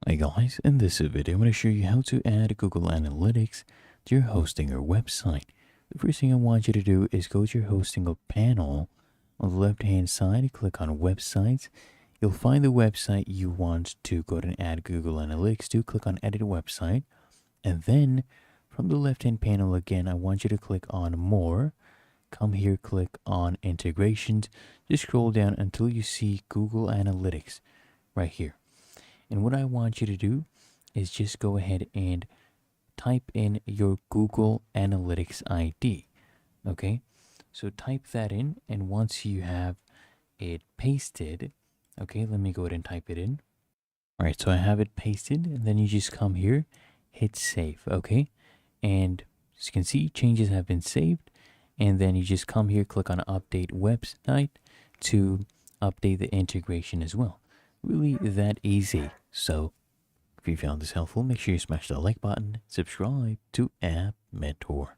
Hey guys, in this video I'm going to show you how to add Google Analytics to your hosting or website. The first thing I want you to do is go to your hosting panel. On the left hand side, click on websites. You'll find the website you want to go ahead and add Google Analytics to. Click on edit website, and then from the left hand panel again, I want you to click on more. Come here, click on integrations. Just scroll down until you see Google Analytics right here. And what I want you to do is just go ahead and type in your Google Analytics ID. Okay, so type that in, and once you have it pasted, okay, let me go ahead and type it in. All right, so I have it pasted, and then you just come here, hit save. Okay, and as you can see, changes have been saved, and then you just come here, click on update website to update the integration as well. Really that easy. So if you found this helpful, make sure you smash the like button, subscribe to App Mentor.